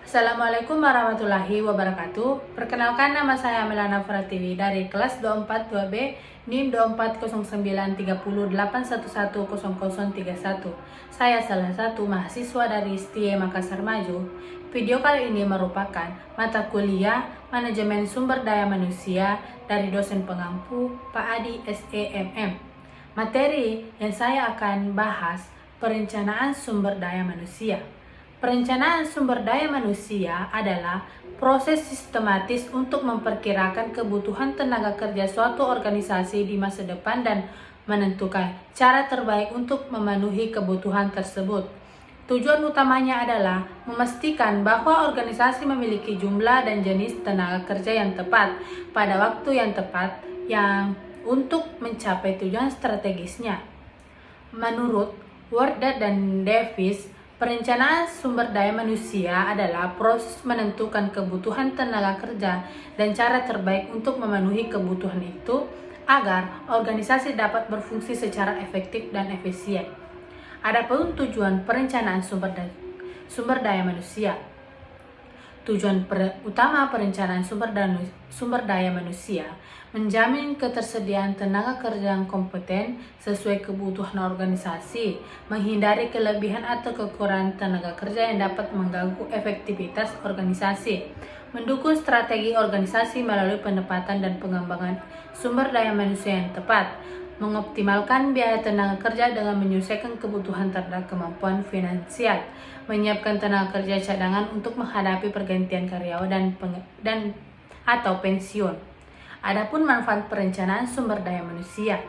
Assalamualaikum warahmatullahi wabarakatuh. Perkenalkan, nama saya Melana Pratiwi dari kelas 24 2B NIM 24093081100031. Saya salah satu mahasiswa dari STIE Makassar Maju. Video kali ini merupakan mata kuliah Manajemen Sumber Daya Manusia dari dosen pengampu Pak Adi SEMM. Materi yang saya akan bahas perencanaan sumber daya manusia. Perencanaan sumber daya manusia adalah proses sistematis untuk memperkirakan kebutuhan tenaga kerja suatu organisasi di masa depan dan menentukan cara terbaik untuk memenuhi kebutuhan tersebut. Tujuan utamanya adalah memastikan bahwa organisasi memiliki jumlah dan jenis tenaga kerja yang tepat pada waktu yang tepat untuk mencapai tujuan strategisnya. Menurut Wordat dan Davis, perencanaan sumber daya manusia adalah proses menentukan kebutuhan tenaga kerja dan cara terbaik untuk memenuhi kebutuhan itu agar organisasi dapat berfungsi secara efektif dan efisien. Adapun tujuan perencanaan sumber daya manusia. Tujuan utama perencanaan sumber daya manusia menjamin ketersediaan tenaga kerja yang kompeten sesuai kebutuhan organisasi, menghindari kelebihan atau kekurangan tenaga kerja yang dapat mengganggu efektivitas organisasi, mendukung strategi organisasi melalui penempatan dan pengembangan sumber daya manusia yang tepat, mengoptimalkan biaya tenaga kerja dengan menyesuaikan kebutuhan terhadap kemampuan finansial, menyiapkan tenaga kerja cadangan untuk menghadapi pergantian karyawan dan atau pensiun. Adapun manfaat perencanaan sumber daya manusia: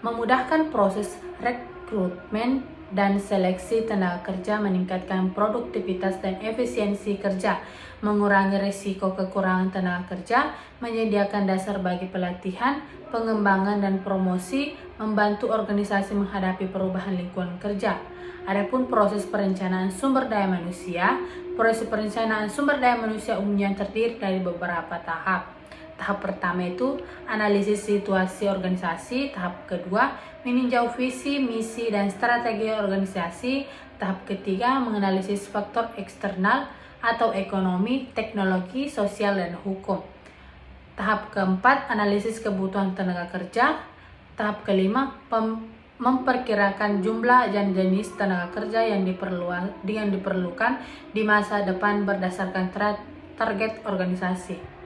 memudahkan proses rekrutmen dan seleksi tenaga kerja, meningkatkan produktivitas dan efisiensi kerja, mengurangi risiko kekurangan tenaga kerja, menyediakan dasar bagi pelatihan, pengembangan dan promosi, membantu organisasi menghadapi perubahan lingkungan kerja. Adapun proses perencanaan sumber daya manusia, proses perencanaan sumber daya manusia umumnya terdiri dari beberapa tahap. Tahap pertama itu analisis situasi organisasi, tahap kedua meninjau visi, misi, dan strategi organisasi, tahap ketiga menganalisis faktor eksternal atau ekonomi, teknologi, sosial, dan hukum. Tahap keempat analisis kebutuhan tenaga kerja, tahap kelima memperkirakan jumlah dan jenis tenaga kerja yang diperlukan di masa depan berdasarkan target organisasi.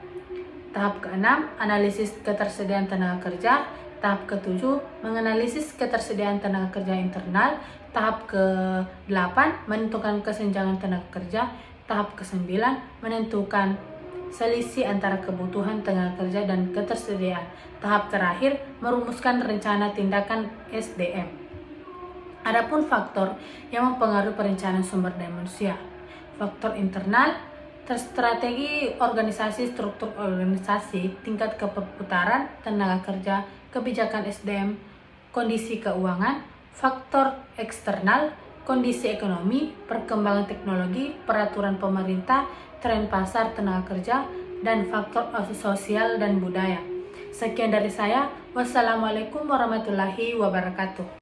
Tahap keenam, analisis ketersediaan tenaga kerja. Tahap ketujuh, menganalisis ketersediaan tenaga kerja internal. Tahap ke-8, menentukan kesenjangan tenaga kerja. Tahap ke-9, menentukan selisih antara kebutuhan tenaga kerja dan ketersediaan. Tahap terakhir, merumuskan rencana tindakan SDM. Adapun faktor yang mempengaruhi perencanaan sumber daya manusia. Faktor internal, strategi organisasi, struktur organisasi, tingkat keperputaran tenaga kerja, kebijakan SDM, kondisi keuangan. Faktor eksternal, kondisi ekonomi, perkembangan teknologi, peraturan pemerintah, tren pasar tenaga kerja, dan faktor sosial dan budaya. Sekian dari saya. Wassalamualaikum warahmatullahi wabarakatuh.